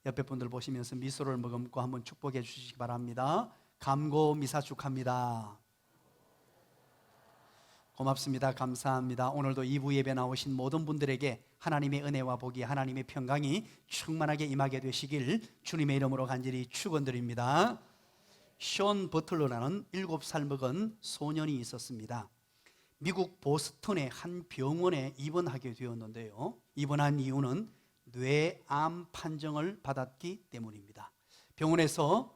옆에 분들 보시면서 미소를 머금고 한번 축복해 주시기 바랍니다. 감고미사 축하합니다. 고맙습니다. 감사합니다. 오늘도 2부 예배 나오신 모든 분들에게 하나님의 은혜와 복이, 하나님의 평강이 충만하게 임하게 되시길 주님의 이름으로 간절히 축원드립니다. 션 버틀러라는 7살 먹은 소년이 있었습니다. 미국 보스턴의 한 병원에 입원하게 되었는데요, 입원한 이유는 뇌암 판정을 받았기 때문입니다. 병원에서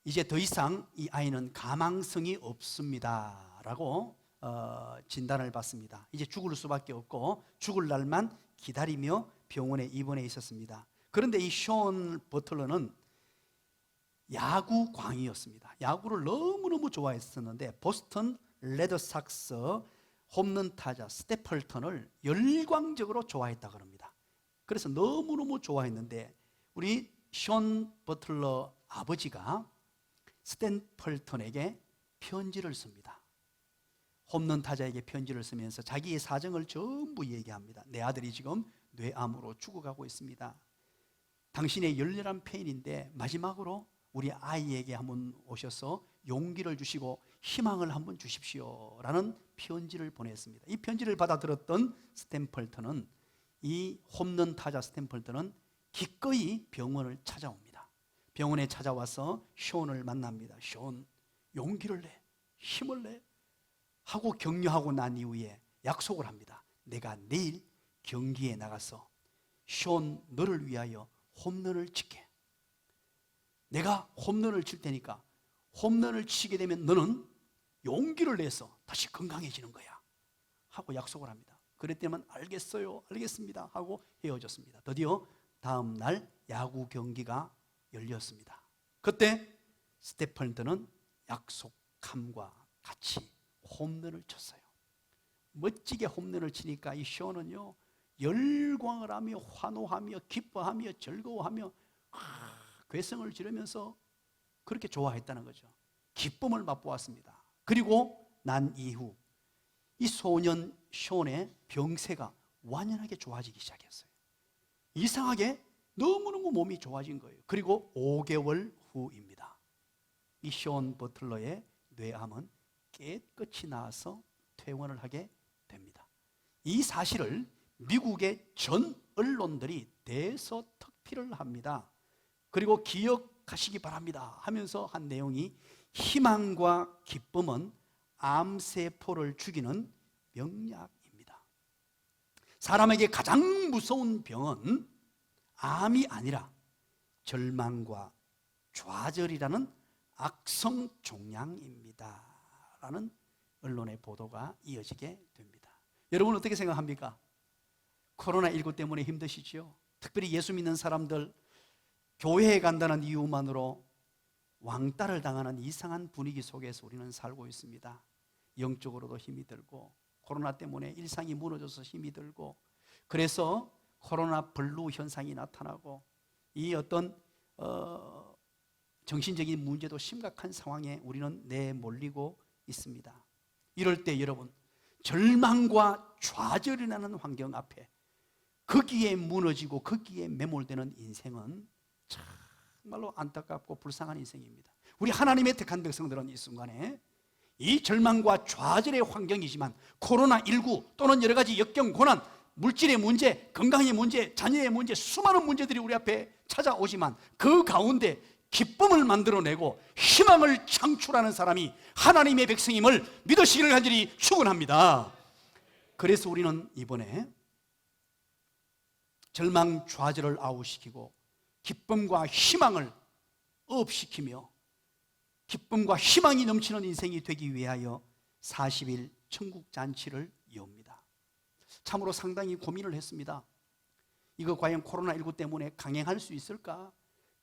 이제 더 이상 이 아이는 가망성이 없습니다 라고 진단을 받습니다. 이제 죽을 수밖에 없고 죽을 날만 기다리며 병원에 입원해 있었습니다. 그런데 이 션 버틀러는 야구광이었습니다. 야구를 너무너무 좋아했었는데 보스턴 레드삭스 홈런 타자 스태플턴을 열광적으로 좋아했다 그럽니다. 그래서 너무너무 좋아했는데 우리 션 버틀러 아버지가 스태플턴에게 편지를 씁니다. 홈런 타자에게 편지를 쓰면서 자기의 사정을 전부 얘기합니다. 내 아들이 지금 뇌암으로 죽어가고 있습니다. 당신의 열렬한 팬인데 마지막으로 우리 아이에게 한번 오셔서 용기를 주시고 희망을 한번 주십시오 라는 편지를 보냈습니다. 이 편지를 받아들었던 스탬플턴은, 이 홈런 타자 스탬플턴은 기꺼이 병원을 찾아옵니다. 병원에 찾아와서 션을 만납니다. 션, 용기를 내, 힘을 내 하고 격려하고 난 이후에 약속을 합니다. 내가 내일 경기에 나가서 션, 너를 위하여 홈런을 칠게. 내가 홈런을 칠 테니까 홈런을 치게 되면 너는 용기를 내서 다시 건강해지는 거야 하고 약속을 합니다. 그랬더니 알겠어요, 알겠습니다 하고 헤어졌습니다. 드디어 다음 날 야구 경기가 열렸습니다. 그때 스태플턴은 약속함과 같이 홈런을 쳤어요. 멋지게 홈런을 치니까 이 션은요 열광을 하며 환호하며 기뻐하며 즐거워하며 괴성을 지르면서 그렇게 좋아했다는 거죠. 기쁨을 맛보았습니다. 그리고 난 이후 이 소년 션의 병세가 완연하게 좋아지기 시작했어요. 이상하게 너무너무 몸이 좋아진 거예요. 그리고 5개월 후입니다. 이 션 버틀러의 뇌암은 깨끗이 나아서 퇴원을 하게 됩니다. 이 사실을 미국의 전 언론들이 대서특필을 합니다. 그리고 기억하시기 바랍니다 하면서 한 내용이, 희망과 기쁨은 암세포를 죽이는 명약입니다. 사람에게 가장 무서운 병은 암이 아니라 절망과 좌절이라는 악성 종양입니다 라는 언론의 보도가 이어지게 됩니다. 여러분 어떻게 생각합니까? 코로나19 때문에 힘드시죠? 특별히 예수 믿는 사람들 교회에 간다는 이유만으로 왕따를 당하는 이상한 분위기 속에서 우리는 살고 있습니다. 영적으로도 힘이 들고 코로나 때문에 일상이 무너져서 힘이 들고, 그래서 코로나 블루 현상이 나타나고 이 어떤 정신적인 문제도 심각한 상황에 우리는 내몰리고 있습니다. 이럴 때 여러분, 절망과 좌절이라는 환경 앞에 거기에 무너지고 거기에 매몰되는 인생은 정말로 안타깝고 불쌍한 인생입니다. 우리 하나님의 택한 백성들은 이 순간에 이 절망과 좌절의 환경이지만 코로나19 또는 여러 가지 역경, 고난, 물질의 문제, 건강의 문제, 자녀의 문제, 수많은 문제들이 우리 앞에 찾아오지만 그 가운데 기쁨을 만들어내고 희망을 창출하는 사람이 하나님의 백성임을 믿으시기를 간절히 축원합니다. 그래서 우리는 이번에 절망 좌절을 아웃시키고 기쁨과 희망을 업시키며 기쁨과 희망이 넘치는 인생이 되기 위하여 40일 천국잔치를 여옵니다. 참으로 상당히 고민을 했습니다. 이거 과연 코로나19 때문에 강행할 수 있을까?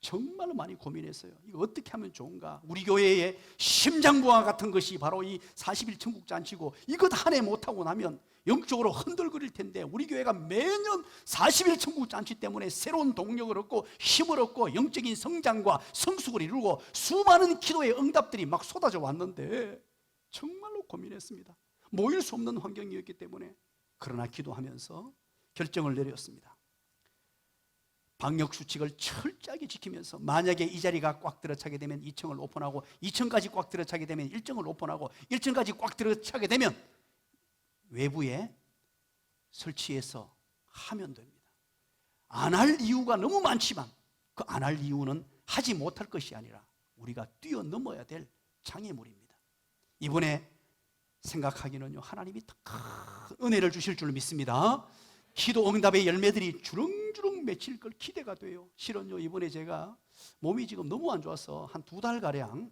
정말로 많이 고민했어요. 이거 어떻게 하면 좋은가? 우리 교회의 심장부와 같은 것이 바로 이 40일 천국잔치고, 이것 한 해 못하고 나면 영적으로 흔들거릴 텐데, 우리 교회가 매년 40일 천국잔치 때문에 새로운 동력을 얻고 힘을 얻고 영적인 성장과 성숙을 이루고 수많은 기도의 응답들이 막 쏟아져 왔는데 정말로 고민했습니다. 모일 수 없는 환경이었기 때문에. 그러나 기도하면서 결정을 내렸습니다. 방역 수칙을 철저하게 지키면서 만약에 이 자리가 꽉 들어차게 되면 2층을 오픈하고 2층까지 꽉 들어차게 되면 1층을 오픈하고 1층까지 꽉 들어차게 되면 외부에 설치해서 하면 됩니다. 안 할 이유가 너무 많지만 그 안 할 이유는 하지 못할 것이 아니라 우리가 뛰어넘어야 될 장애물입니다. 이번에 생각하기는요, 하나님이 큰 은혜를 주실 줄 믿습니다. 기도 응답의 열매들이 주렁주렁 맺힐 걸 기대가 돼요. 실은요, 이번에 제가 몸이 지금 너무 안 좋아서 한 2달가량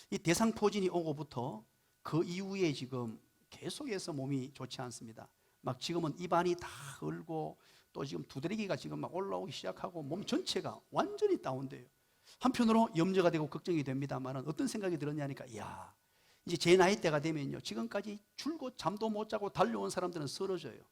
이 대상포진이 오고부터 그 이후에 지금 계속해서 몸이 좋지 않습니다. 막 지금은 입안이 다 얼고 또 지금 두드러기가 지금 막 올라오기 시작하고 몸 전체가 완전히 다운돼요. 한편으로 염려가 되고 걱정이 됩니다만 어떤 생각이 들었냐니까, 이야, 이제 제 나이대가 되면요, 지금까지 줄곧 잠도 못 자고 달려온 사람들은 쓰러져요.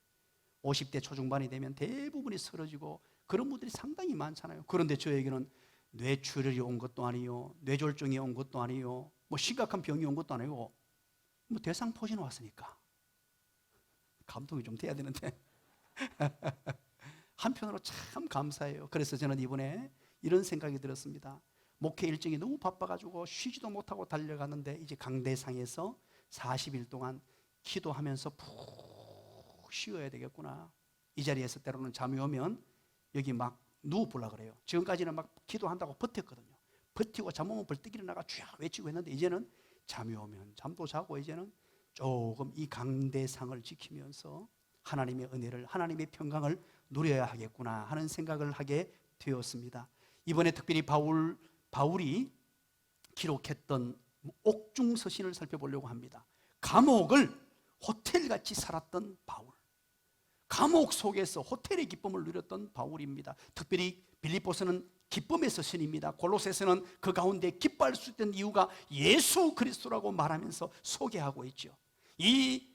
50대 초중반이 되면 대부분이 쓰러지고 그런 분들이 상당히 많잖아요. 그런데 저에게는 뇌출혈이 온 것도 아니요, 뇌졸중이 온 것도 아니요, 뭐 심각한 병이 온 것도 아니고 뭐 대상포진 왔으니까 감동이 좀 돼야 되는데 한편으로 참 감사해요. 그래서 저는 이번에 이런 생각이 들었습니다. 목회 일정이 너무 바빠가지고 쉬지도 못하고 달려가는데 이제 강대상에서 40일 동안 기도하면서 푹 쉬어야 되겠구나. 이 자리에서 때로는 잠이 오면 여기 막 누워보려고 그래요. 지금까지는 막 기도한다고 버텼거든요. 버티고 잠 오면 벌떡 일어나가 쫙 외치고 했는데 이제는 잠이 오면 잠도 자고 이제는 조금 이 강대상을 지키면서 하나님의 은혜를, 하나님의 평강을 누려야 하겠구나 하는 생각을 하게 되었습니다. 이번에 특별히 바울이 기록했던 옥중서신을 살펴보려고 합니다. 감옥을 호텔같이 살았던 바울, 감옥 속에서 호텔의 기쁨을 누렸던 바울입니다. 특별히 빌립보서는 기쁨의 서신입니다. 골로새서는 그 가운데 기뻐할 수 있던 이유가 예수 그리스도라고 말하면서 소개하고 있죠. 이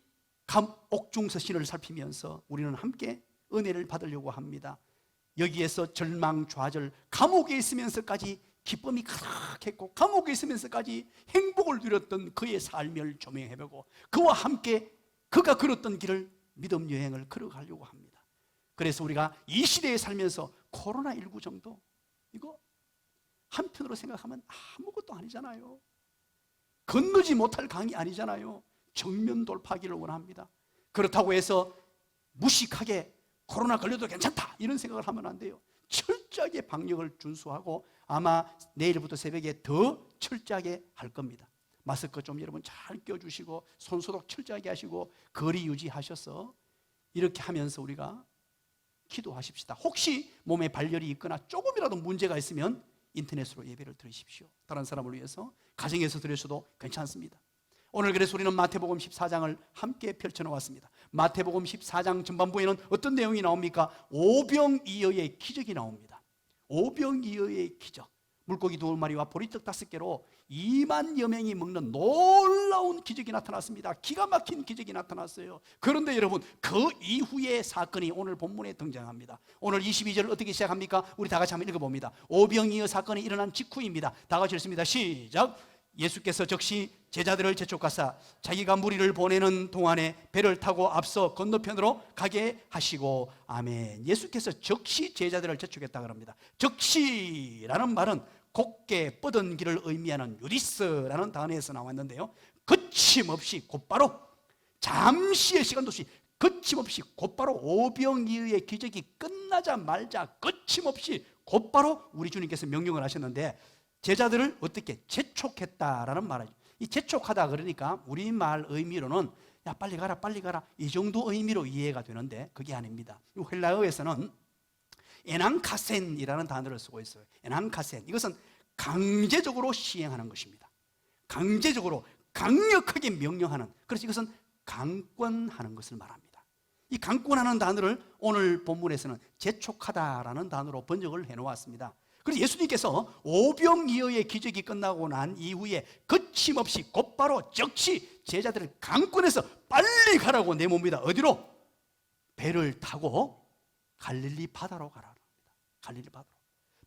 옥중서신을 살피면서 우리는 함께 은혜를 받으려고 합니다. 여기에서 절망, 좌절, 감옥에 있으면서까지 기쁨이 가득했고 감옥에 있으면서까지 행복을 누렸던 그의 삶을 조명해보고 그와 함께 그가 걸었던 길을 믿음 여행을 걸어가려고 합니다. 그래서 우리가 이 시대에 살면서 코로나19 정도 이거 한편으로 생각하면 아무것도 아니잖아요. 건너지 못할 강이 아니잖아요. 정면 돌파하기를 원합니다. 그렇다고 해서 무식하게 코로나 걸려도 괜찮다 이런 생각을 하면 안 돼요. 철저하게 방역을 준수하고 아마 내일부터 새벽에 더 철저하게 할 겁니다. 마스크 좀 여러분 잘 껴주시고 손소독 철저하게 하시고 거리 유지하셔서 이렇게 하면서 우리가 기도하십시다. 혹시 몸에 발열이 있거나 조금이라도 문제가 있으면 인터넷으로 예배를 드리십시오. 다른 사람을 위해서 가정에서 드려서도 괜찮습니다. 오늘 그래서 우리는 마태복음 14장을 함께 펼쳐놓았습니다. 마태복음 14장 전반부에는 어떤 내용이 나옵니까? 오병이어의 기적이 나옵니다. 오병이어의 기적. 물고기 2마리와 보리떡 5개로 2만여 명이 먹는 놀라운 기적이 나타났습니다. 기가 막힌 기적이 나타났어요. 그런데 여러분, 그 이후의 사건이 오늘 본문에 등장합니다. 오늘 22절을 어떻게 시작합니까? 우리 다 같이 한번 읽어봅니다. 오병이어 사건이 일어난 직후입니다. 다 같이 읽습니다. 시작. 예수께서 즉시 제자들을 재촉하사 자기가 무리를 보내는 동안에 배를 타고 앞서 건너편으로 가게 하시고, 아멘. 예수께서 즉시 제자들을 재촉했다 그럽니다. 즉시라는 말은 곧게 뻗은 길을 의미하는 유리스라는 단어에서 나왔는데요, 거침없이 곧바로, 잠시의 시간도 없이 거침없이 곧바로 오병이어의 기적이 끝나자 말자 거침없이 곧바로 우리 주님께서 명령을 하셨는데, 제자들을 어떻게 재촉했다라는 말이죠. 이 재촉하다 그러니까 우리말 의미로는 야 빨리 가라 빨리 가라 이 정도 의미로 이해가 되는데 그게 아닙니다. 헬라어에서는 에난카센이라는 단어를 쓰고 있어요. 에난카센, 이것은 강제적으로 시행하는 것입니다. 강제적으로 강력하게 명령하는, 그래서 이것은 강권하는 것을 말합니다. 이 강권하는 단어를 오늘 본문에서는 재촉하다라는 단어로 번역을 해놓았습니다. 그래서 예수님께서 오병이어의 기적이 끝나고 난 이후에 거침없이 곧바로 즉시 제자들을 강권해서 빨리 가라고 내멉니다. 어디로? 배를 타고 갈릴리 바다로 가라고 합니다. 갈릴리 바다로.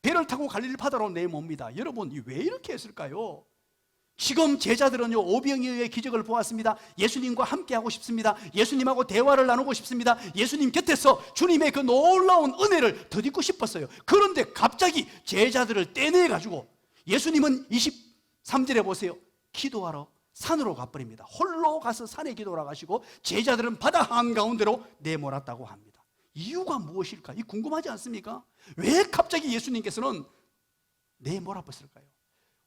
배를 타고 갈릴리 바다로 내멉니다. 여러분, 왜 이렇게 했을까요? 지금 제자들은요, 오병이어의 기적을 보았습니다. 예수님과 함께 하고 싶습니다. 예수님하고 대화를 나누고 싶습니다. 예수님 곁에서 주님의 그 놀라운 은혜를 덧입고 싶었어요. 그런데 갑자기 제자들을 떼내가지고 예수님은 23절에 보세요, 기도하러 산으로 가버립니다. 홀로 가서 산에 기도하러 가시고 제자들은 바다 한가운데로 내몰았다고 합니다. 이유가 무엇일까? 이 궁금하지 않습니까? 왜 갑자기 예수님께서는 내몰아버렸을까요?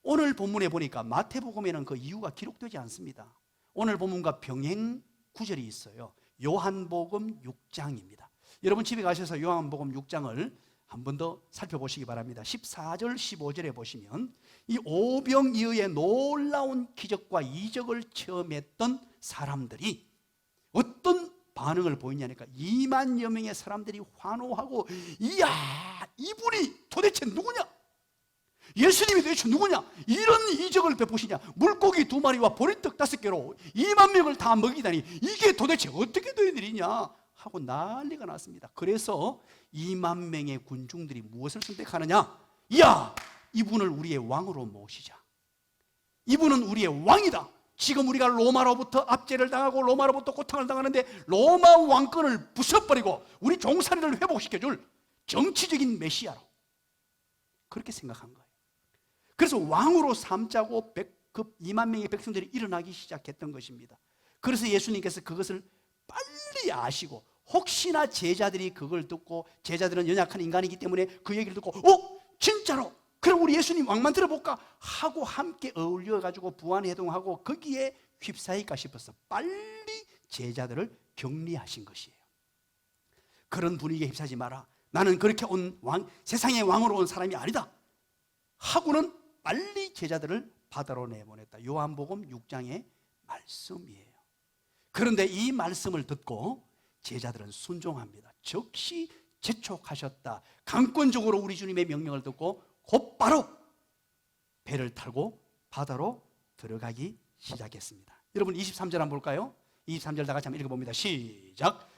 오늘 본문에 보니까 마태복음에는 그 이유가 기록되지 않습니다. 오늘 본문과 병행 구절이 있어요. 요한복음 6장입니다. 여러분 집에 가셔서 요한복음 6장을 한 번 더 살펴보시기 바랍니다. 14절 15절에 보시면 이 오병이어의 놀라운 기적과 이적을 체험했던 사람들이 어떤 반응을 보이냐니까 2만여 명의 사람들이 환호하고, 이야, 이분이 도대체 누구냐? 예수님이 도대체 누구냐? 이런 이적을 베푸시냐? 물고기 2마리와 보리떡 5개로 2만 명을 다 먹이다니 이게 도대체 어떻게 된 일이냐 하고 난리가 났습니다. 그래서 2만 명의 군중들이 무엇을 선택하느냐? 이야, 이분을 우리의 왕으로 모시자. 이분은 우리의 왕이다. 지금 우리가 로마로부터 압제를 당하고 로마로부터 고통을 당하는데 로마 왕권을 부숴버리고 우리 종살이를 회복시켜줄 정치적인 메시아로 그렇게 생각한 거예요. 그래서 왕으로 삼자고 2만 명의 백성들이 일어나기 시작했던 것입니다. 그래서 예수님께서 그것을 빨리 아시고, 혹시나 제자들이 그걸 듣고, 제자들은 연약한 인간이기 때문에 그 얘기를 듣고 진짜로 그럼 우리 예수님 왕 만들어볼까 하고 함께 어울려가지고 부안해동하고 거기에 휩싸일까 싶어서 빨리 제자들을 격리하신 것이에요. 그런 분위기에 휩싸지 마라, 나는 그렇게 온 세상의 왕으로 온 사람이 아니다 하고는 빨리 제자들을 바다로 내보냈다. 요한복음 6장의 말씀이에요. 그런데 이 말씀을 듣고 제자들은 순종합니다. 즉시 재촉하셨다. 강권적으로 우리 주님의 명령을 듣고 곧바로 배를 타고 바다로 들어가기 시작했습니다. 여러분 23절 한번 볼까요? 23절 다 같이 한번 읽어봅니다. 시작.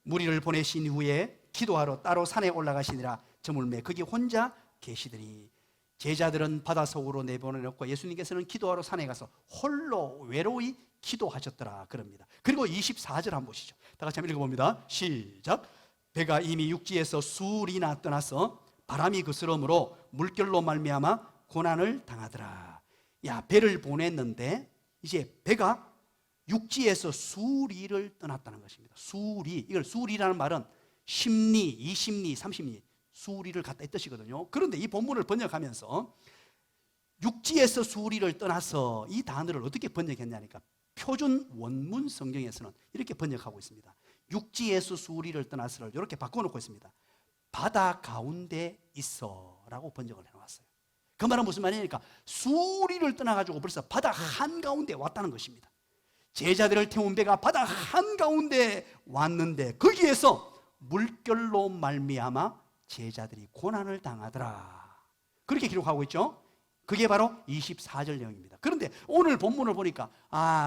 무리를 보내신 후에 기도하러 따로 산에 올라가시니라. 저물매 거기 혼자 계시더니 제자들은 바닷속으로 내보내놓고 예수님께서는 기도하러 산에 가서 홀로 외로이 기도하셨더라 그럽니다. 그리고 24절 한번 보시죠. 다 같이 한번 읽어봅니다. 시작. 배가 이미 육지에서 수리나 떠나서 바람이 그스러므로 물결로 말미암아 고난을 당하더라. 야, 배를 보냈는데 이제 배가 육지에서 수리를 떠났다는 것입니다. 수리, 이걸 수리라는 말은 10리, 20리, 30리 수리를 갖다 이 뜻이거든요. 그런데 이 본문을 번역하면서 육지에서 수리를 떠나서 이 단어를 어떻게 번역했냐니까 표준 원문 성경에서는 이렇게 번역하고 있습니다. 육지에서 수리를 떠나서를 이렇게 바꿔놓고 있습니다. 바다 가운데 있어 라고 번역을 해놨어요. 그 말은 무슨 말이냐니까 수리를 떠나가지고 벌써 바다 한가운데 왔다는 것입니다. 제자들을 태운 배가 바다 한가운데 왔는데 거기에서 물결로 말미암아 제자들이 고난을 당하더라. 그렇게 기록하고 있죠. 그게 바로 24절 내용입니다. 그런데 오늘 본문을 보니까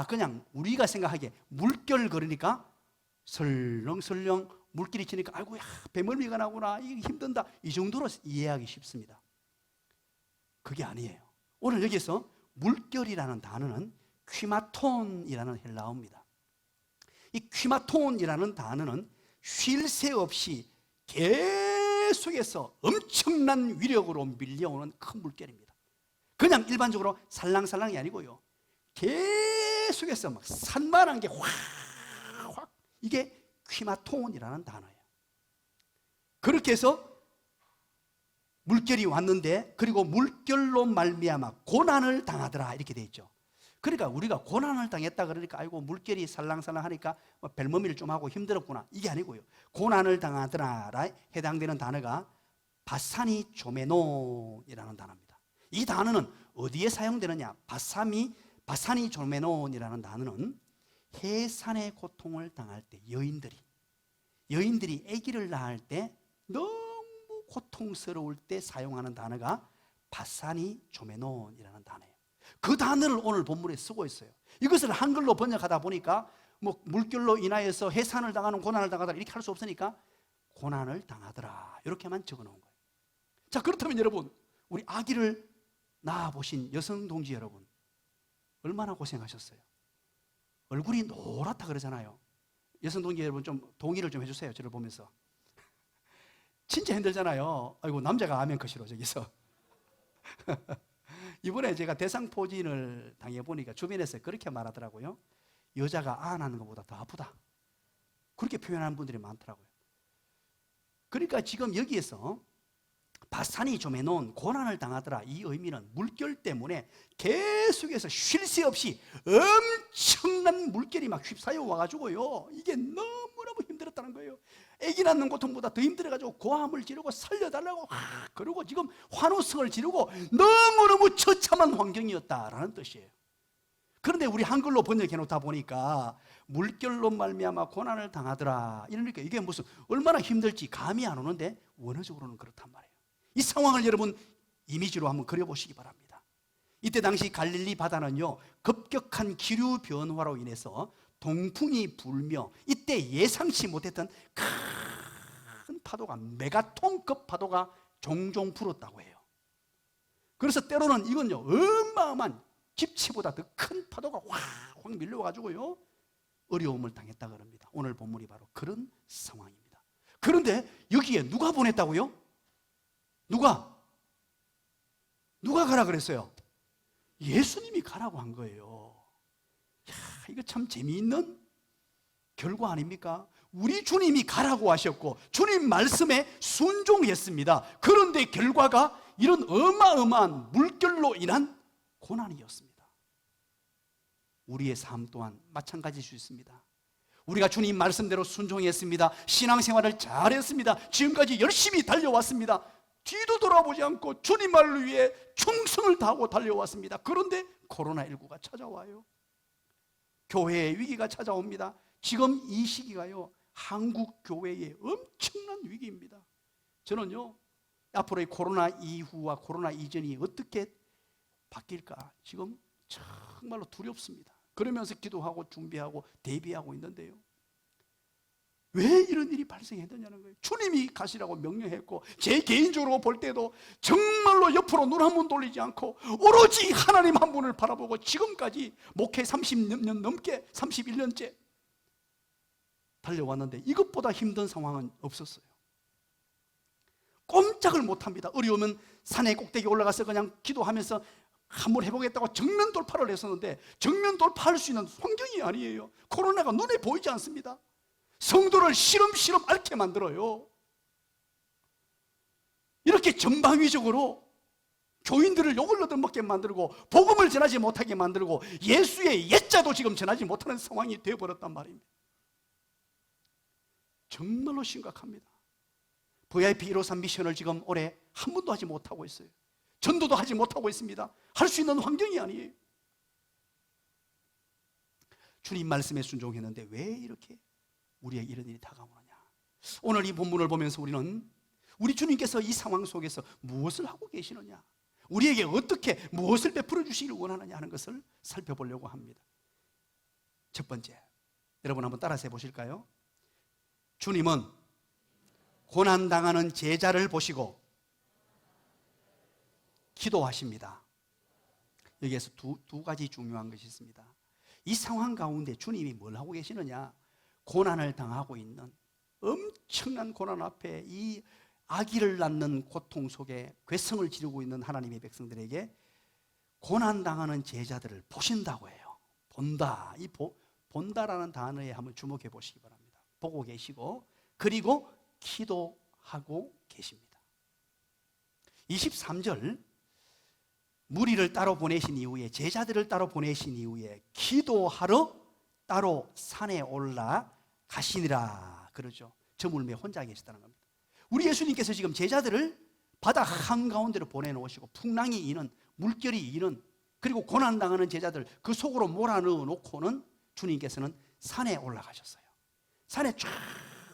그냥 우리가 생각하기에 물결 그러니까 설렁설렁 물길이 치니까 아이고 야 배멀미가 나구나, 이게 힘든다, 이 정도로 이해하기 쉽습니다. 그게 아니에요. 오늘 여기서 물결이라는 단어는 퀴마톤이라는 헬라어입니다. 이 퀴마톤이라는 단어는 쉴 새 없이 계속해서 엄청난 위력으로 밀려오는 큰 물결입니다. 그냥 일반적으로 살랑살랑이 아니고요, 계속해서 막 산만한 게 확 이게 퀴마톤이라는 단어예요. 그렇게 해서 물결이 왔는데 그리고 물결로 말미암아 고난을 당하더라 이렇게 돼 있죠. 그러니까 우리가 고난을 당했다 그러니까 아이고 물결이 살랑살랑 하니까 벨머미를 좀 하고 힘들었구나 이게 아니고요. 고난을 당하더라에 해당되는 단어가 바사니 조메논이라는 단어입니다. 이 단어는 어디에 사용되느냐? 바사니 조메논이라는 단어는 해산의 고통을 당할 때 여인들이 아기를 낳을 때 너무 고통스러울 때 사용하는 단어가 바사니 조메논이라는 단어예요. 그 단어를 오늘 본문에 쓰고 있어요. 이것을 한글로 번역하다 보니까 물결로 인하여서 해산을 당하는 고난을 당하더라 이렇게 할 수 없으니까 고난을 당하더라 이렇게만 적어놓은 거예요. 자, 그렇다면 여러분, 우리 아기를 낳아보신 여성 동지 여러분, 얼마나 고생하셨어요. 얼굴이 노랗다 그러잖아요. 여성 동기 여러분 좀 동의를 좀 해주세요. 저를 보면서. 진짜 힘들잖아요. 아이고 남자가 아멘컷이로 저기서. 이번에 제가 대상포진을 당해보니까 주변에서 그렇게 말하더라고요. 여자가 안하는 것보다 더 아프다. 그렇게 표현하는 분들이 많더라고요. 그러니까 지금 여기에서 바산이 좀 해놓은 고난을 당하더라, 이 의미는 물결 때문에 계속해서 쉴 새 없이 엄청난 물결이 막 휩싸여 와가지고요, 이게 너무너무 힘들었다는 거예요. 아기 낳는 고통보다 더 힘들어가지고 고함을 지르고 살려달라고 그러고 지금 환호성을 지르고 너무너무 처참한 환경이었다라는 뜻이에요. 그런데 우리 한글로 번역해 놓다 보니까 물결로 말미암아 고난을 당하더라 이러니까 이게 무슨 얼마나 힘들지 감이 안 오는데 원어적으로는 그렇단 말이에요. 이 상황을 여러분 이미지로 한번 그려보시기 바랍니다. 이때 당시 갈릴리 바다는요, 급격한 기류 변화로 인해서 동풍이 불며 이때 예상치 못했던 큰 파도가, 메가톤급 파도가 종종 불었다고 해요. 그래서 때로는 이건요, 어마어마한 집치보다 더 큰 파도가 확 밀려와가지고요, 어려움을 당했다 그럽니다. 오늘 본문이 바로 그런 상황입니다. 그런데 여기에 누가 보냈다고요? 누가 가라 그랬어요? 예수님이 가라고 한 거예요. 야, 이거 참 재미있는 결과 아닙니까? 우리 주님이 가라고 하셨고 주님 말씀에 순종했습니다. 그런데 결과가 이런 어마어마한 물결로 인한 고난이었습니다. 우리의 삶 또한 마찬가지일 수 있습니다. 우리가 주님 말씀대로 순종했습니다. 신앙생활을 잘했습니다. 지금까지 열심히 달려왔습니다. 뒤도 돌아보지 않고 주님을 위해 충성을 다하고 달려왔습니다. 그런데 코로나19가 찾아와요. 교회의 위기가 찾아옵니다. 지금 이 시기가요, 한국 교회의 엄청난 위기입니다. 저는요, 앞으로의 코로나 이후와 코로나 이전이 어떻게 바뀔까 지금 정말로 두렵습니다. 그러면서 기도하고 준비하고 대비하고 있는데요, 왜 이런 일이 발생했느냐는 거예요. 주님이 가시라고 명령했고 제 개인적으로 볼 때도 정말로 옆으로 눈 한 번 돌리지 않고 오로지 하나님 한 분을 바라보고 지금까지 목회 30년 넘게 31년째 달려왔는데 이것보다 힘든 상황은 없었어요. 꼼짝을 못합니다. 어려우면 산에 꼭대기 올라가서 그냥 기도하면서 한번 해보겠다고 정면 돌파를 했었는데 정면 돌파할 수 있는 환경이 아니에요. 코로나가 눈에 보이지 않습니다. 성도를 시름시름 앓게 만들어요. 이렇게 전방위적으로 교인들을 욕을 얻어먹게 만들고 복음을 전하지 못하게 만들고 예수의 옛자도 지금 전하지 못하는 상황이 되어버렸단 말입니다. 정말로 심각합니다. VIP 153 미션을 지금 올해 한 번도 하지 못하고 있어요. 전도도 하지 못하고 있습니다. 할 수 있는 환경이 아니에요. 주님 말씀에 순종했는데 왜 이렇게 우리에게 이런 일이 다가오느냐. 오늘 이 본문을 보면서 우리는 우리 주님께서 이 상황 속에서 무엇을 하고 계시느냐, 우리에게 어떻게 무엇을 베풀어 주시기를 원하느냐 하는 것을 살펴보려고 합니다. 첫 번째, 여러분 한번 따라서 해보실까요? 주님은 고난당하는 제자를 보시고 기도하십니다. 여기에서 두 가지 중요한 것이 있습니다. 이 상황 가운데 주님이 뭘 하고 계시느냐, 고난을 당하고 있는 엄청난 고난 앞에 이 아기를 낳는 고통 속에 괴성을 지르고 있는 하나님의 백성들에게 고난당하는 제자들을 보신다고 해요. 본다. 이 본다라는 단어에 한번 주목해 보시기 바랍니다. 보고 계시고 그리고 기도하고 계십니다. 23절, 무리를 따로 보내신 이후에, 제자들을 따로 보내신 이후에 기도하러 따로 산에 올라 가시니라 그러죠. 저물매 혼자 계시다는 겁니다. 우리 예수님께서 지금 제자들을 바다 한가운데로 보내놓으시고 풍랑이 이는, 물결이 이는, 그리고 고난당하는 제자들 그 속으로 몰아넣어 놓고는 주님께서는 산에 올라가셨어요. 산에 쫙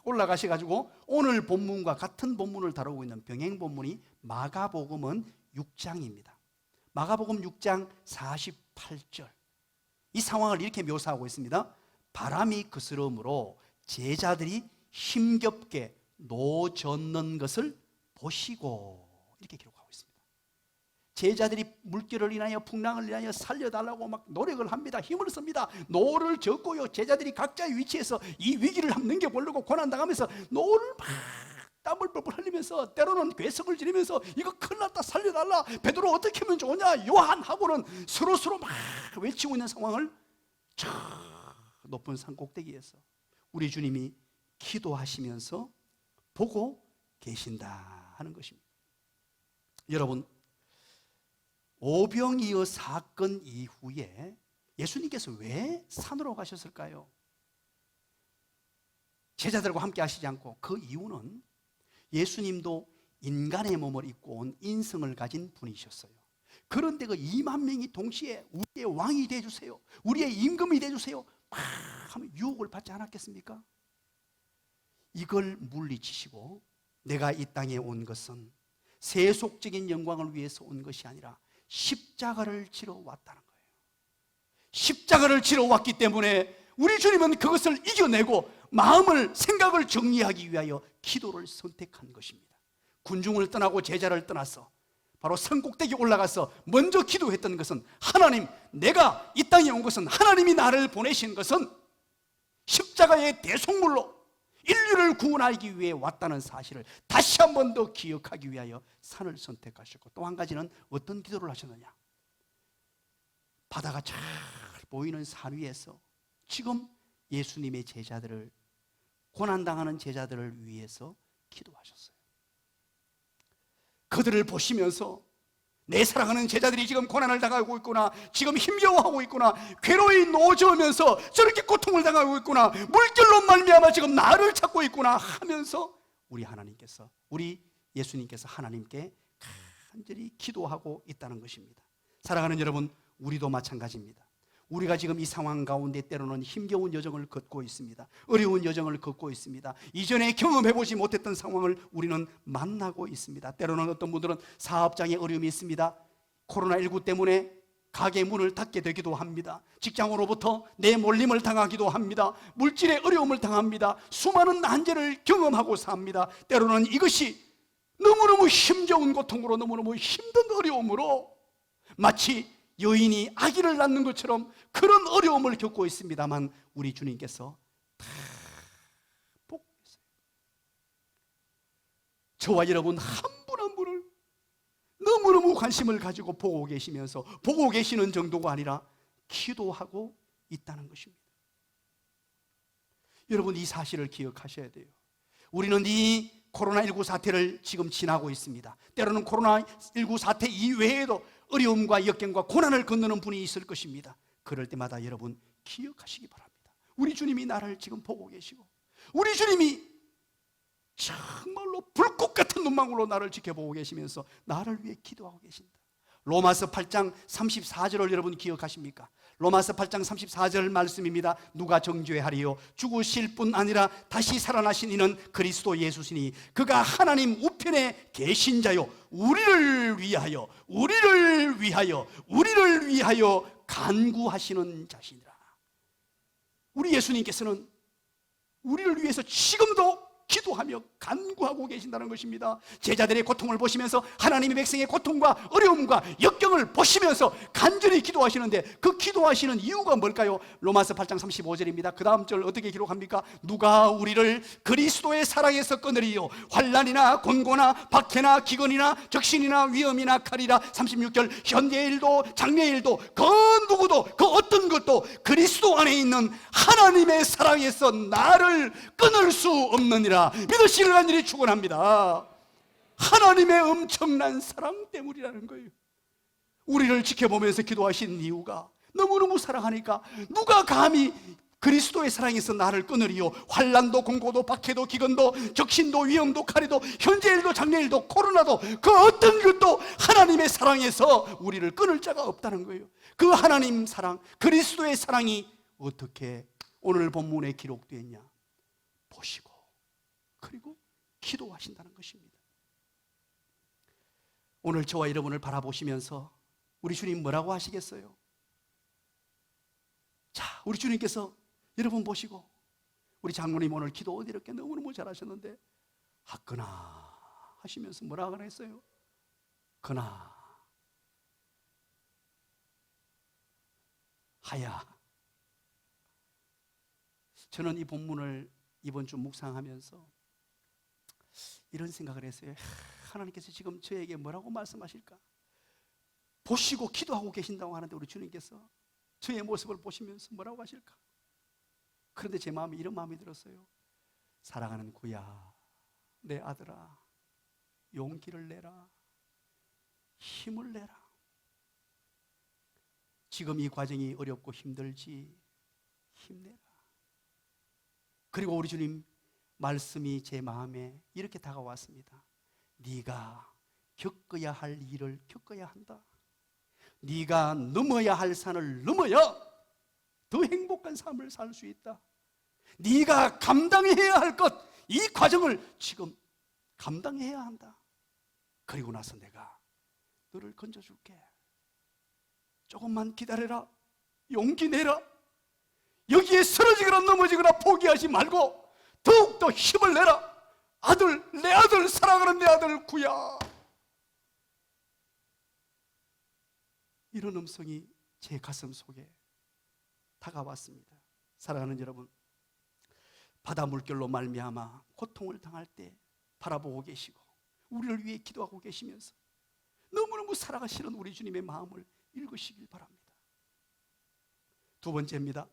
올라가셔가지고 오늘 본문과 같은 본문을 다루고 있는 병행 본문이 마가복음은 6장입니다. 마가복음 6장 48절, 이 상황을 이렇게 묘사하고 있습니다. 바람이 그스름으로 제자들이 힘겹게 노젓는 것을 보시고, 이렇게 기록하고 있습니다. 제자들이 물결을 인하여 풍랑을 인하여 살려달라고 막 노력을 합니다. 힘을 씁니다. 노를 젓고요. 제자들이 각자의 위치에서 이 위기를 한번 넘겨보려고 고난당하면서 노를 막 땀을 뻘뻘 흘리면서 때로는 괴성을 지르면서 이거 큰일 났다 살려달라, 베드로 어떻게 하면 좋냐, 요한하고는 서로 막 외치고 있는 상황을 저 높은 산 꼭대기에서 우리 주님이 기도하시면서 보고 계신다 하는 것입니다. 여러분, 오병이어 사건 이후에 예수님께서 왜 산으로 가셨을까요? 제자들과 함께 하시지 않고, 그 이유는 예수님도 인간의 몸을 입고 온 인성을 가진 분이셨어요. 그런데 그 2만 명이 동시에 우리의 왕이 되어주세요, 우리의 임금이 되어주세요 막 하면 유혹을 받지 않았겠습니까? 이걸 물리치시고 내가 이 땅에 온 것은 세속적인 영광을 위해서 온 것이 아니라 십자가를 지러 왔다는 거예요. 십자가를 지러 왔기 때문에 우리 주님은 그것을 이겨내고 마음을, 생각을 정리하기 위하여 기도를 선택한 것입니다. 군중을 떠나고 제자를 떠나서 바로 산 꼭대기 올라가서 먼저 기도했던 것은, 하나님, 내가 이 땅에 온 것은, 하나님이 나를 보내신 것은 십자가의 대속물로 인류를 구원하기 위해 왔다는 사실을 다시 한 번 더 기억하기 위하여 산을 선택하셨고, 또 한 가지는 어떤 기도를 하셨느냐, 바다가 잘 보이는 산 위에서 지금 예수님의 제자들을, 고난당하는 제자들을 위해서 기도하셨어요. 그들을 보시면서 내 사랑하는 제자들이 지금 고난을 당하고 있구나, 지금 힘겨워하고 있구나, 괴로이 노저으면서 저렇게 고통을 당하고 있구나, 물결로 말미암아 지금 나를 찾고 있구나 하면서 우리 하나님께서, 우리 예수님께서 하나님께 간절히 기도하고 있다는 것입니다. 사랑하는 여러분, 우리도 마찬가지입니다. 우리가 지금 이 상황 가운데 때로는 힘겨운 여정을 걷고 있습니다. 어려운 여정을 걷고 있습니다. 이전에 경험해보지 못했던 상황을 우리는 만나고 있습니다. 때로는 어떤 분들은 사업장에 어려움이 있습니다. 코로나19 때문에 가게 문을 닫게 되기도 합니다. 직장으로부터 내몰림을 당하기도 합니다. 물질의 어려움을 당합니다. 수많은 난제를 경험하고 삽니다. 때로는 이것이 너무너무 힘겨운 고통으로, 너무너무 힘든 어려움으로 마치 여인이 아기를 낳는 것처럼 그런 어려움을 겪고 있습니다만, 우리 주님께서 다 복했어요. 저와 여러분 한 분 한 분을 너무너무 관심을 가지고 보고 계시면서, 보고 계시는 정도가 아니라 기도하고 있다는 것입니다. 여러분, 이 사실을 기억하셔야 돼요. 우리는 이 코로나19 사태를 지금 지나고 있습니다. 때로는 코로나19 사태 이외에도 어려움과 역경과 고난을 건너는 분이 있을 것입니다. 그럴 때마다 여러분 기억하시기 바랍니다. 우리 주님이 나를 지금 보고 계시고, 우리 주님이 정말로 불꽃 같은 눈망울로 나를 지켜보고 계시면서 나를 위해 기도하고 계신다. 로마서 8장 34절을 여러분 기억하십니까? 로마서 8장 34절 말씀입니다. 누가 정죄하리요? 죽으실 뿐 아니라 다시 살아나신 이는 그리스도 예수시니 그가 하나님 우편에 계신 자요, 우리를 위하여 간구하시는 자시니라. 우리 예수님께서는 우리를 위해서 지금도 기도하며 간구하고 계신다는 것입니다. 제자들의 고통을 보시면서, 하나님의 백성의 고통과 어려움과 역경을 보시면서 간절히 기도하시는데, 그 기도하시는 이유가 뭘까요? 로마서 8장 35절입니다. 그 다음 절 어떻게 기록합니까? 누가 우리를 그리스도의 사랑에서 끊으리요? 환난이나 곤고나 박해나 기근이나 적신이나 위험이나 칼이라. 36절, 현재일도 장래일도 그 누구도 그 어떤 것도 그리스도 안에 있는 하나님의 사랑에서 나를 끊을 수 없느니라. 믿으시길 간절히 축원합니다. 하나님의 엄청난 사랑 때문이라는 거예요. 우리를 지켜보면서 기도하신 이유가, 너무너무 사랑하니까 누가 감히 그리스도의 사랑에서 나를 끊으리요? 환난도 공고도 박해도 기근도 적신도 위험도 칼이도 현재일도 장래일도 코로나도 그 어떤 것도 하나님의 사랑에서 우리를 끊을 자가 없다는 거예요. 그 하나님 사랑, 그리스도의 사랑이 어떻게 오늘 본문에 기록되어 있냐? 보시고 그리고 기도하신다는 것입니다. 오늘 저와 여러분을 바라보시면서 우리 주님 뭐라고 하시겠어요? 자, 우리 주님께서 여러분 보시고, 우리 장로님 오늘 기도 이렇게 너무너무 잘하셨는데 하거나 하시면서 뭐라고 했어요? 그나 하야. 저는 이 본문을 이번 주 묵상하면서 이런 생각을 했어요. 하나님께서 지금 저에게 뭐라고 말씀하실까? 보시고 기도하고 계신다고 하는데 우리 주님께서 저의 모습을 보시면서 뭐라고 하실까? 그런데 제 마음에 이런 마음이 들었어요. 사랑하는 구야, 내 아들아, 용기를 내라, 힘을 내라. 지금 이 과정이 어렵고 힘들지, 힘내라. 그리고 우리 주님 말씀이 제 마음에 이렇게 다가왔습니다. 네가 겪어야 할 일을 겪어야 한다. 네가 넘어야 할 산을 넘어야 더 행복한 삶을 살 수 있다. 네가 감당해야 할 것, 이 과정을 지금 감당해야 한다. 그리고 나서 내가 너를 건져줄게. 조금만 기다려라. 용기 내라. 여기에 쓰러지거나 넘어지거나 포기하지 말고 더욱더 힘을 내라. 아들, 내 아들, 사랑하는 내 아들 구야. 이런 음성이 제 가슴 속에 다가왔습니다. 사랑하는 여러분, 바다 물결로 말미암아 고통을 당할 때 바라보고 계시고 우리를 위해 기도하고 계시면서 너무너무 사랑하시는 우리 주님의 마음을 읽으시길 바랍니다. 두 번째입니다.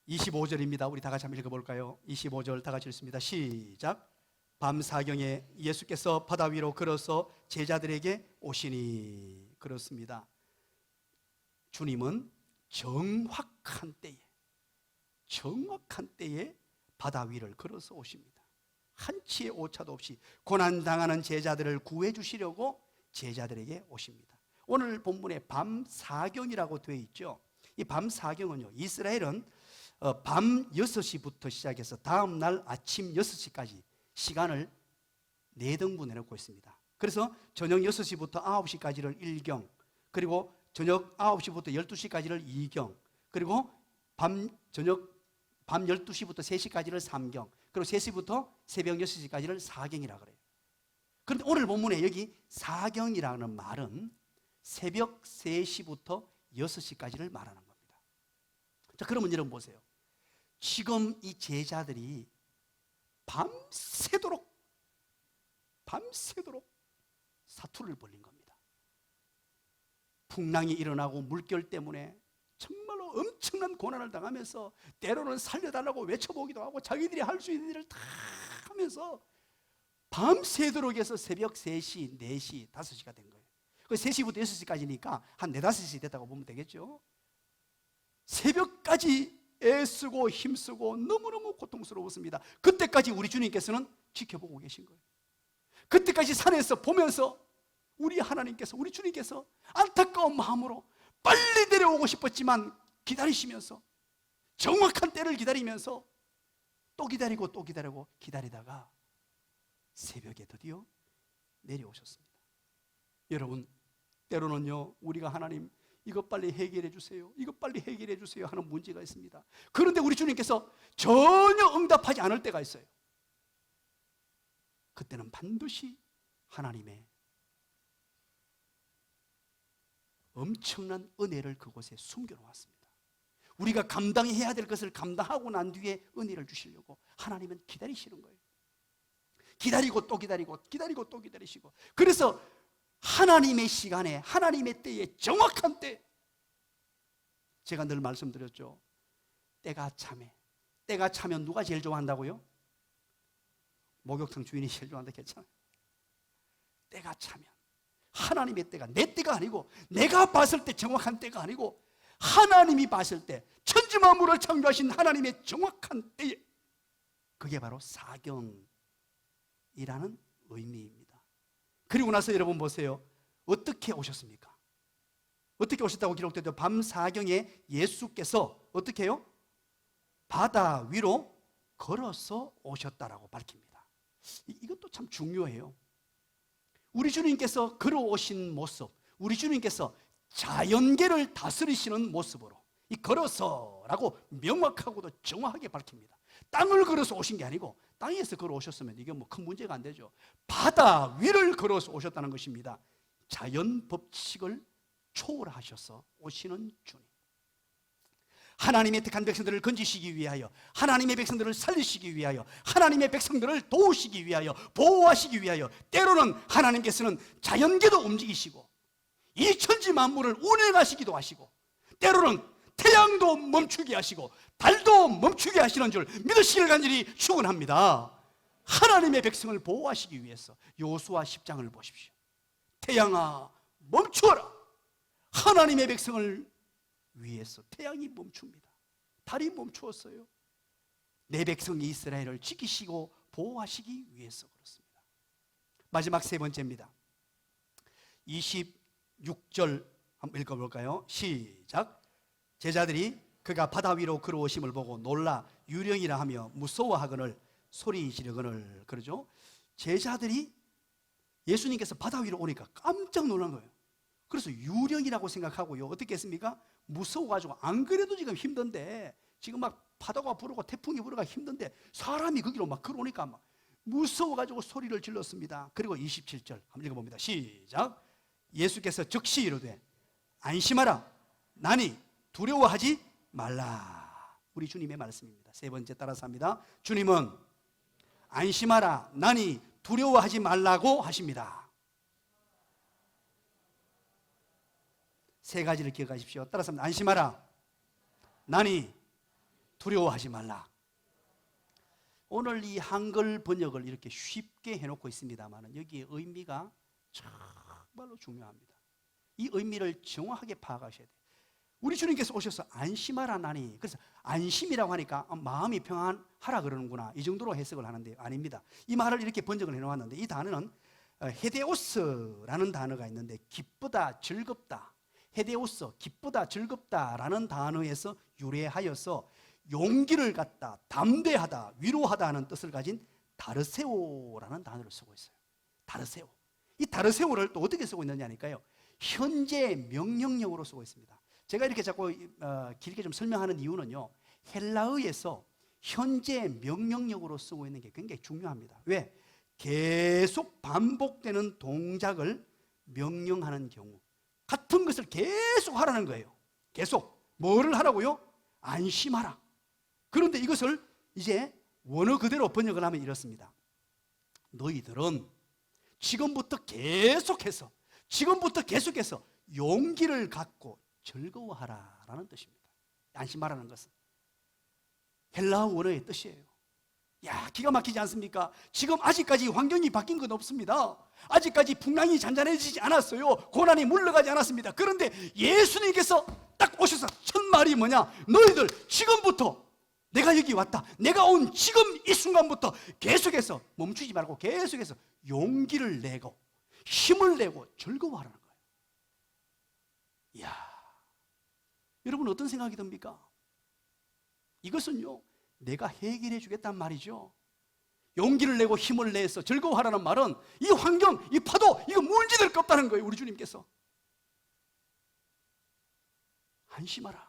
25절입니다. 우리 다 같이 한번 읽어볼까요? 25절 다 같이 읽습니다. 시작. 밤 사경에 예수께서 바다 위로 걸어서 제자들에게 오시니. 그렇습니다. 주님은 정확한 때에 바다 위를 걸어서 오십니다. 한치의 오차도 없이 고난당하는 제자들을 구해 주시려고 제자들에게 오십니다. 오늘 본문에 밤 사경이라고 되어 있죠. 이 밤 사경은요, 이스라엘은 밤 6시부터 시작해서 다음 날 아침 6시까지 시간을 4등분 해놓고 있습니다. 그래서 저녁 6시부터 9시까지를 1경, 그리고 저녁 9시부터 12시까지를 2경, 그리고 밤 12시부터 3시까지를 3경, 그리고 3시부터 새벽 6시까지를 4경이라고 그래요. 그런데 오늘 본문에 여기 4경이라는 말은 새벽 3시부터 6시까지를 말하는 겁니다. 자, 그러면 여러분 보세요. 지금 이 제자들이 밤새도록 사투를 벌린 겁니다. 풍랑이 일어나고 물결 때문에 정말로 엄청난 고난을 당하면서 때로는 살려달라고 외쳐보기도 하고 자기들이 할 수 있는 일을 다 하면서 밤새도록 해서 새벽 3시, 4시, 5시가 된 거예요. 그 3시부터 6시까지니까 한 4, 5시 됐다고 보면 되겠죠. 새벽까지 애쓰고 힘쓰고 너무너무 고통스러웠습니다. 그때까지 우리 주님께서는 지켜보고 계신 거예요. 그때까지 산에서 보면서 우리 하나님께서, 우리 주님께서 안타까운 마음으로 빨리 내려오고 싶었지만 기다리시면서 정확한 때를 기다리면서 또 기다리고 또 기다리고 기다리다가 새벽에 드디어 내려오셨습니다. 여러분, 때로는요, 우리가 하나님 이것 빨리 해결해 주세요, 이것 빨리 해결해 주세요 하는 문제가 있습니다. 그런데 우리 주님께서 전혀 응답하지 않을 때가 있어요. 그때는 반드시 하나님의 엄청난 은혜를 그곳에 숨겨놓았습니다. 우리가 감당해야 될 것을 감당하고 난 뒤에 은혜를 주시려고 하나님은 기다리시는 거예요. 기다리고 또 기다리고 기다리고 또 기다리시고, 그래서 하나님의 시간에, 하나님의 때에, 정확한 때, 제가 늘 말씀드렸죠. 때가 차면 누가 제일 좋아한다고요? 목욕탕 주인이 제일 좋아한다. 괜찮아요. 때가 차면, 하나님의 때가, 내 때가 아니고, 내가 봤을 때 정확한 때가 아니고 하나님이 봤을 때, 천지 만물을 창조하신 하나님의 정확한 때에, 그게 바로 사경이라는 의미입니다. 그리고 나서 여러분 보세요. 어떻게 오셨습니까? 어떻게 오셨다고 기록되죠? 밤 사경에 예수께서 어떻게 해요? 바다 위로 걸어서 오셨다라고 밝힙니다. 이것도 참 중요해요. 우리 주님께서 걸어오신 모습, 우리 주님께서 자연계를 다스리시는 모습으로 이 걸어서라고 명확하고도 정확하게 밝힙니다. 땅을 걸어서 오신 게 아니고, 땅에서 걸어오셨으면 이게 뭐 큰 문제가 안 되죠. 바다 위를 걸어서 오셨다는 것입니다. 자연 법칙을 초월하셔서 오시는 주님, 하나님의 택한 백성들을 건지시기 위하여, 하나님의 백성들을 살리시기 위하여, 하나님의 백성들을 도우시기 위하여, 보호하시기 위하여, 때로는 하나님께서는 자연계도 움직이시고 이 천지 만물을 운행하시기도 하시고, 때로는 태양도 멈추게 하시고 달도 멈추게 하시는 줄 믿으시기를 간절히 축원합니다. 하나님의 백성을 보호하시기 위해서 여호수아 10장을 보십시오. 태양아 멈추어라. 하나님의 백성을 위해서 태양이 멈춥니다. 달이 멈추었어요. 내 백성 이스라엘을 지키시고 보호하시기 위해서 그렇습니다. 마지막 세 번째입니다. 26절 한번 읽어볼까요? 시작. 제자들이 그가 바다 위로 걸어오심을 보고 놀라 유령이라 하며 무서워하거늘 소리 지르거늘. 그러죠. 제자들이 예수님께서 바다 위로 오니까 깜짝 놀란 거예요. 그래서 유령이라고 생각하고요, 어떻게 했습니까? 무서워가지고, 안 그래도 지금 힘든데, 지금 막 파도가 불고 태풍이 불어가 힘든데 사람이 거기로 막 걸어오니까 막 무서워가지고 소리를 질렀습니다. 그리고 27절 한번 읽어봅니다. 시작. 예수께서 즉시 이르되 안심하라, 나니 두려워하지 말라. 우리 주님의 말씀입니다. 세 번째 따라서 합니다. 주님은 안심하라, 나니 두려워하지 말라고 하십니다. 세 가지를 기억하십시오. 따라서 합니다. 안심하라, 나니 두려워하지 말라. 오늘 이 한글 번역을 이렇게 쉽게 해놓고 있습니다만 여기에 의미가 정말로 중요합니다. 이 의미를 정확하게 파악하셔야 돼요. 우리 주님께서 오셔서 안심하라 나니, 그래서 안심이라고 하니까 마음이 평안하라 그러는구나, 이 정도로 해석을 하는데 아닙니다. 이 말을 이렇게 번역을 해놓았는데, 이 단어는 헤데오스라는 단어가 있는데, 기쁘다, 즐겁다, 헤데오스, 기쁘다, 즐겁다라는 단어에서 유래하여서 용기를 갖다, 담대하다, 위로하다 하는 뜻을 가진 다르세오라는 단어를 쓰고 있어요. 다르세오. 이 다르세오를 또 어떻게 쓰고 있느냐니까요, 현재 명령형으로 쓰고 있습니다. 제가 이렇게 자꾸 길게 좀 설명하는 이유는요, 헬라어에서 현재 명령형으로 쓰고 있는 게 굉장히 중요합니다. 왜? 계속 반복되는 동작을 명령하는 경우, 같은 것을 계속 하라는 거예요. 계속 뭐를 하라고요? 안심하라. 그런데 이것을 이제 원어 그대로 번역을 하면 이렇습니다. 너희들은 지금부터 계속해서 용기를 갖고 즐거워하라라는 뜻입니다. 안심하라는 것은 헬라어 원어의 뜻이에요. 야, 기가 막히지 않습니까? 지금 아직까지 환경이 바뀐 건 없습니다. 아직까지 풍랑이 잔잔해지지 않았어요. 고난이 물러가지 않았습니다. 그런데 예수님께서 딱 오셔서 첫 말이 뭐냐? 너희들 지금부터, 내가 여기 왔다, 내가 온 지금 이 순간부터 계속해서 멈추지 말고 계속해서 용기를 내고 힘을 내고 즐거워하라는 거예요. 이야, 여러분 어떤 생각이 듭니까? 이것은요, 내가 해결해 주겠단 말이죠. 용기를 내고 힘을 내서 즐거워하라는 말은 이 환경, 이 파도, 이거 문제될 거 없다는 거예요. 우리 주님께서 안심하라.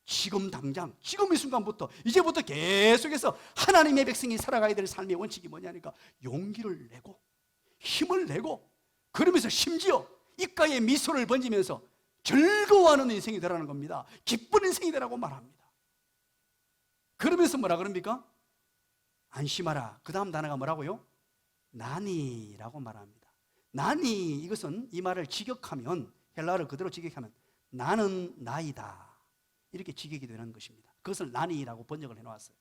지금 당장, 지금 이 순간부터, 이제부터 계속해서 하나님의 백성이 살아가야 될 삶의 원칙이 뭐냐니까 용기를 내고 힘을 내고, 그러면서 심지어 입가에 미소를 번지면서 즐거워하는 인생이 되라는 겁니다. 기쁜 인생이 되라고 말합니다. 그러면서 뭐라 그럽니까? 안심하라. 그 다음 단어가 뭐라고요? 나니라고 말합니다. 나니, 이것은 이 말을 직역하면, 헬라어를 그대로 직역하면 나는 나이다, 이렇게 직역이 되는 것입니다. 그것을 나니라고 번역을 해놓았어요.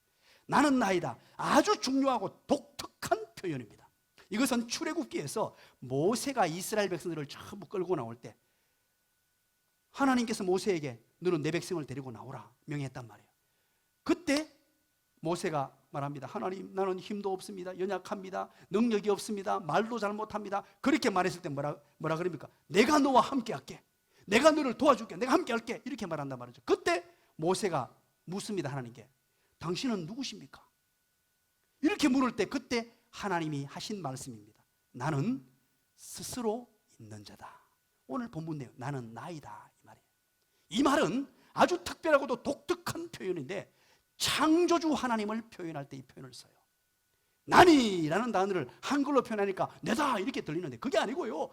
나는 나이다. 아주 중요하고 독특한 표현입니다. 이것은 출애굽기에서 모세가 이스라엘 백성들을 전부 끌고 나올 때 하나님께서 모세에게 너는 내 백성을 데리고 나오라 명했단 말이에요. 그때 모세가 말합니다. 하나님, 나는 힘도 없습니다. 연약합니다. 능력이 없습니다. 말도 잘 못합니다. 그렇게 말했을 때 뭐라 그럽니까? 내가 너와 함께 할게. 내가 너를 도와줄게. 내가 함께 할게. 이렇게 말한단 말이죠. 그때 모세가 묻습니다. 하나님께. 당신은 누구십니까? 이렇게 물을 때 그때 하나님이 하신 말씀입니다. 나는 스스로 있는 자다. 오늘 본문 내용, 나는 나이다, 이 말이에요. 이 말은 아주 특별하고도 독특한 표현인데, 창조주 하나님을 표현할 때 이 표현을 써요. 나니라는 단어를 한글로 표현하니까 내다 이렇게 들리는데 그게 아니고요,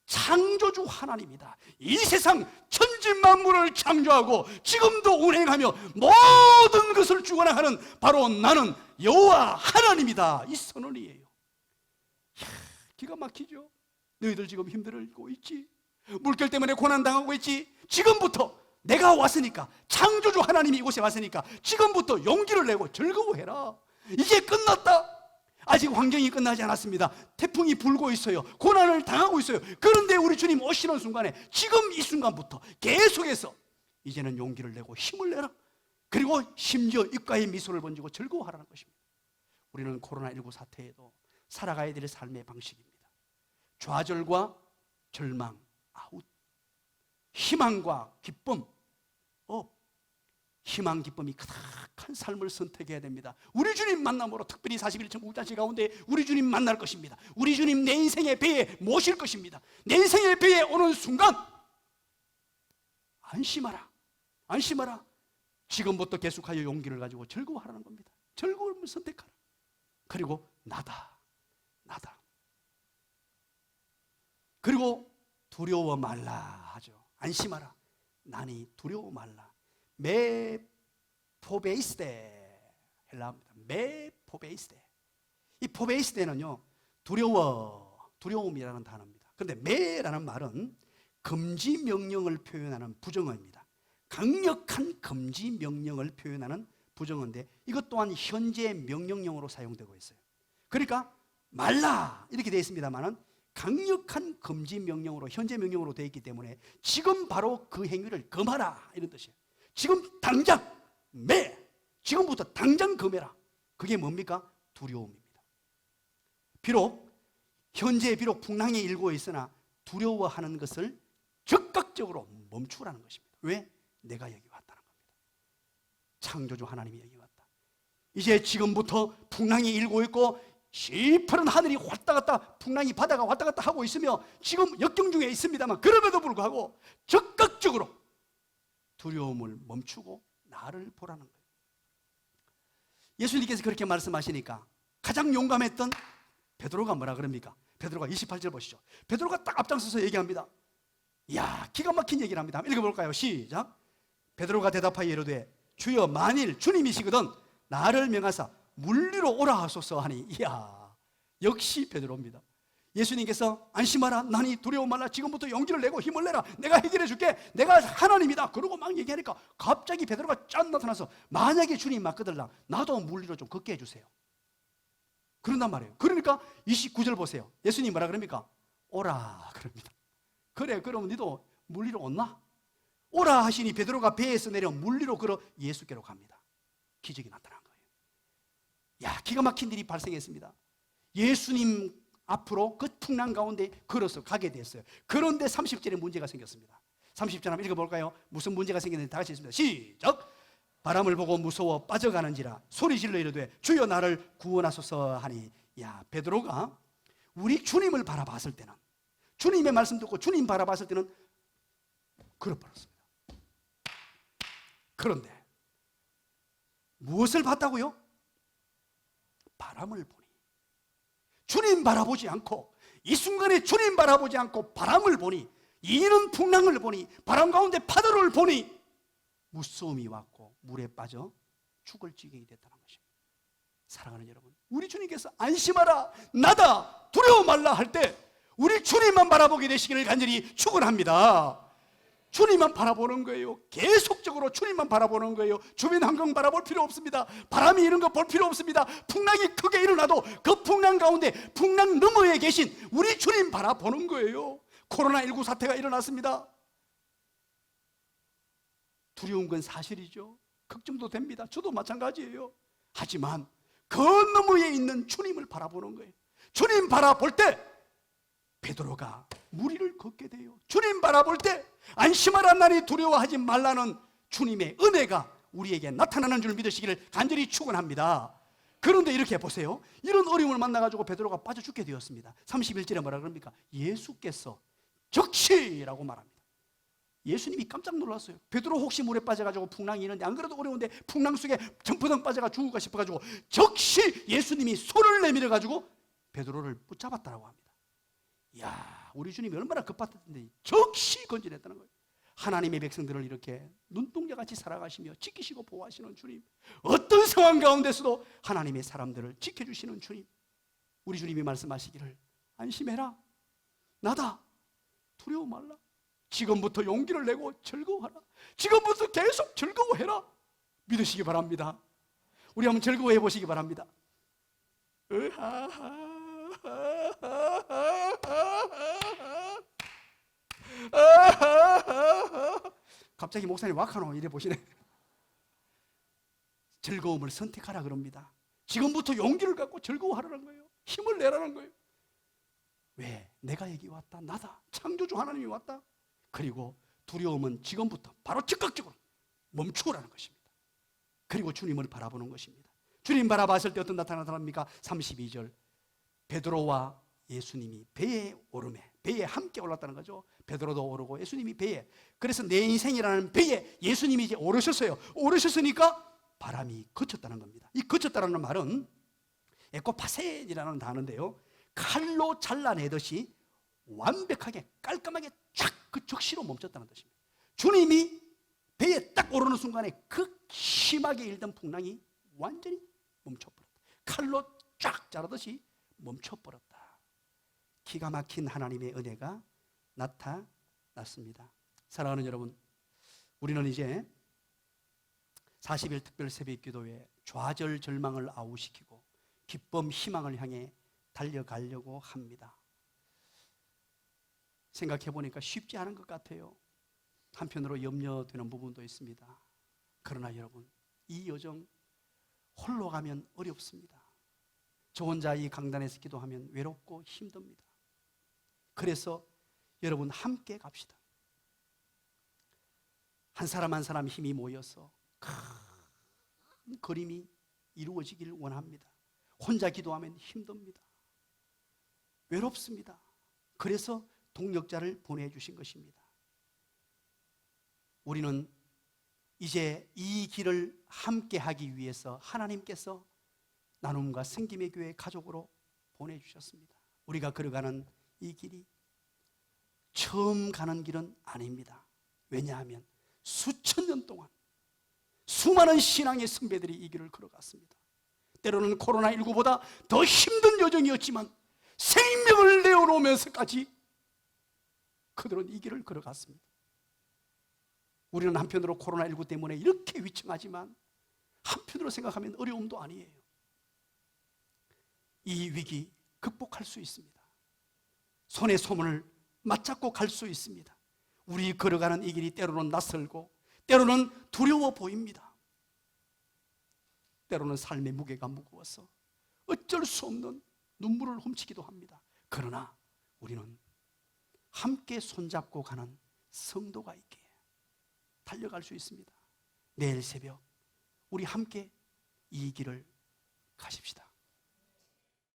창조주 하나님이다. 이 세상 천지 만물을 창조하고 지금도 운행하며 모든 것을 주관하는 바로 나는 여호와 하나님이다. 이 선언이에요. 이야, 기가 막히죠. 너희들 지금 힘들고 있지? 물결 때문에 고난당하고 있지? 지금부터 내가 왔으니까, 창조주 하나님이 이곳에 왔으니까 지금부터 용기를 내고 즐거워해라. 이제 끝났다. 아직 환경이 끝나지 않았습니다. 태풍이 불고 있어요. 고난을 당하고 있어요. 그런데 우리 주님 오시는 순간에, 지금 이 순간부터 계속해서 이제는 용기를 내고 힘을 내라. 그리고 심지어 입가에 미소를 번지고 즐거워하라는 것입니다. 우리는 코로나19 사태에도 살아가야 될 삶의 방식입니다. 좌절과 절망, 아웃. 희망과 기쁨, 업. 희망, 기쁨이 가득한 삶을 선택해야 됩니다. 우리 주님 만남으로 특별히 40일 천국잔치 가운데 우리 주님 만날 것입니다. 우리 주님 내 인생의 배에 모실 것입니다. 내 인생의 배에 오는 순간 안심하라. 안심하라. 지금부터 계속하여 용기를 가지고 즐거워하라는 겁니다. 즐거움을 선택하라. 그리고 나다. 그리고 두려워 말라 하죠. 안심하라. 나니 두려워 말라. 메 포베이스데, 헬라어입니다. 메 포베이스데. 이 포베이스데는요, 두려움이라는 단어입니다. 그런데 메라는 말은 금지 명령을 표현하는 부정어입니다. 강력한 금지 명령을 표현하는 부정어인데, 이것 또한 현재 명령형으로 사용되고 있어요. 그러니까 말라 이렇게 되어 있습니다만은 강력한 금지 명령으로, 현재 명령으로 되어 있기 때문에 지금 바로 그 행위를 금하라 이런 뜻이에요. 지금 당장 지금부터 당장 금해라. 그게 뭡니까? 두려움입니다. 현재 비록 풍랑이 일고 있으나 두려워하는 것을 즉각적으로 멈추라는 것입니다. 왜? 내가 여기 왔다는 겁니다. 창조주 하나님이 여기 왔다. 이제 지금부터 풍랑이 일고 있고 시퍼런 하늘이 왔다 갔다, 풍랑이 바다가 왔다 갔다 하고 있으며 지금 역경 중에 있습니다만, 그럼에도 불구하고 즉각적으로 두려움을 멈추고 나를 보라는 거예요. 예수님께서 그렇게 말씀하시니까 가장 용감했던 베드로가 뭐라 그럽니까? 베드로가 28절 보시죠. 베드로가 딱 앞장서서 얘기합니다. 이야, 기가 막힌 얘기를 합니다. 한번 읽어볼까요? 시작. 베드로가 대답하여 이르되 주여, 만일 주님이시거든 나를 명하사 물 위로 오라 하소서 하니, 이야, 역시 베드로입니다. 예수님께서 안심하라, 나니 두려워 말라, 지금부터 용기를 내고 힘을 내라, 내가 해결해 줄게, 내가 하나님이다, 그러고 막 얘기하니까 갑자기 베드로가 짠 나타나서, 만약에 주님 맞거들라 나도 물 위로 좀 걷게 해주세요, 그런단 말이에요. 그러니까 29절 보세요. 예수님 뭐라 그럽니까? 오라 그럽니다. 그래, 그럼 너도 물 위로 온나? 오라 하시니 베드로가 배에서 내려 물 위로 걸어 예수께로 갑니다. 기적이 나타난 거예요. 야, 기가 막힌 일이 발생했습니다. 예수님 앞으로 그 풍랑 가운데 걸어서 가게 됐어요. 그런데 30절에 문제가 생겼습니다. 30절 한번 읽어볼까요? 무슨 문제가 생겼는지 다 같이 읽습니다. 시작. 바람을 보고 무서워 빠져가는지라 소리질러 이르되 주여 나를 구원하소서 하니, 야, 베드로가 우리 주님을 바라봤을 때는, 주님의 말씀 듣고 주님 바라봤을 때는 걸어버렸습니다. 그런데 무엇을 봤다고요? 바람을 보니, 주님 바라보지 않고, 이 순간에 주님 바라보지 않고 바람을 보니, 이는 풍랑을 보니, 바람 가운데 파도를 보니 무서움이 왔고 물에 빠져 죽을 지경이 됐다는 것입니다. 사랑하는 여러분, 우리 주님께서 안심하라, 나다, 두려워 말라 할 때 우리 주님만 바라보게 되시기를 간절히 축원합니다. 주님만 바라보는 거예요. 계속적으로 주님만 바라보는 거예요. 주변 환경 바라볼 필요 없습니다. 바람이 이런 거 볼 필요 없습니다. 풍랑이 크게 일어나도 그 풍랑 가운데, 풍랑 너머에 계신 우리 주님 바라보는 거예요. 코로나19 사태가 일어났습니다. 두려운 건 사실이죠. 걱정도 됩니다. 저도 마찬가지예요. 하지만 그 너머에 있는 주님을 바라보는 거예요. 주님 바라볼 때 베드로가 물 위를 걷게 돼요. 주님 바라볼 때 안심하라, 나니 두려워하지 말라는 주님의 은혜가 우리에게 나타나는 줄 믿으시기를 간절히 축원합니다. 그런데 이렇게 보세요. 이런 어려움을 만나가지고 베드로가 빠져 죽게 되었습니다. 31절에 뭐라 그럽니까? 예수께서 즉시라고 말합니다. 예수님이 깜짝 놀랐어요. 베드로 혹시 물에 빠져가지고 풍랑이 있는데, 안 그래도 어려운데 풍랑 속에 점프덩 빠져가 죽을까 싶어가지고 즉시 예수님이 손을 내밀어가지고 베드로를 붙잡았다고 합니다. 이야, 우리 주님이 얼마나 급하던데 즉시 건져냈다는 거예요. 하나님의 백성들을 이렇게 눈동자같이 살아가시며 지키시고 보호하시는 주님, 어떤 상황 가운데서도 하나님의 사람들을 지켜주시는 주님, 우리 주님이 말씀하시기를 안심해라, 나다, 두려워 말라, 지금부터 용기를 내고 즐거워하라, 지금부터 계속 즐거워해라, 믿으시기 바랍니다. 우리 한번 즐거워해 보시기 바랍니다. 갑자기 목사님 와카노 이래 보시네. 즐거움을 선택하라 그럽니다. 지금부터 용기를 갖고 즐거워하라는 거예요. 힘을 내라는 거예요. 왜? 내가 여기 왔다, 나다, 창조주 하나님이 왔다. 그리고 두려움은 지금부터 바로 즉각적으로 멈추라는 것입니다. 그리고 주님을 바라보는 것입니다. 주님 바라봤을 때 어떤 나타납니까? 32절, 베드로와 예수님이 배에 오르매, 배에 함께 올랐다는 거죠. 베드로도 오르고 예수님이 배에, 그래서 내 인생이라는 배에 예수님이 이제 오르셨어요. 오르셨으니까 바람이 그쳤다는 겁니다. 이 그쳤다는 말은 에코파셋이라는 단어인데요, 칼로 잘라내듯이 완벽하게 깔끔하게 쫙 그 적시로 멈췄다는 뜻입니다. 주님이 배에 딱 오르는 순간에 그 심하게 일던 풍랑이 완전히 멈춰버렸다. 칼로 쫙 자르듯이 멈춰버렸다. 기가 막힌 하나님의 은혜가 나타났습니다. 사랑하는 여러분, 우리는 이제 40일 특별 새벽 기도에 좌절 절망을 아우시키고 기쁨 희망을 향해 달려가려고 합니다. 생각해 보니까 쉽지 않은 것 같아요. 한편으로 염려되는 부분도 있습니다. 그러나 여러분, 이 여정 홀로 가면 어렵습니다. 저 혼자 이 강단에서 기도하면 외롭고 힘듭니다. 그래서 여러분 함께 갑시다. 한 사람 한 사람 힘이 모여서 큰 그림이 이루어지길 원합니다. 혼자 기도하면 힘듭니다. 외롭습니다. 그래서 동력자를 보내주신 것입니다. 우리는 이제 이 길을 함께 하기 위해서 하나님께서 나눔과 생김의 교회 가족으로 보내주셨습니다. 우리가 걸어가는 이 길이 처음 가는 길은 아닙니다. 왜냐하면 수천 년 동안 수많은 신앙의 선배들이 이 길을 걸어갔습니다. 때로는 코로나19보다 더 힘든 여정이었지만 생명을 내어놓으면서까지 그들은 이 길을 걸어갔습니다. 우리는 한편으로 코로나19 때문에 이렇게 위청하지만 한편으로 생각하면 어려움도 아니에요. 이 위기 극복할 수 있습니다. 손에 소문을 맞잡고 갈 수 있습니다. 우리 걸어가는 이 길이 때로는 낯설고 때로는 두려워 보입니다. 때로는 삶의 무게가 무거워서 어쩔 수 없는 눈물을 훔치기도 합니다. 그러나 우리는 함께 손잡고 가는 성도가 있기에 달려갈 수 있습니다. 내일 새벽 우리 함께 이 길을 가십시다.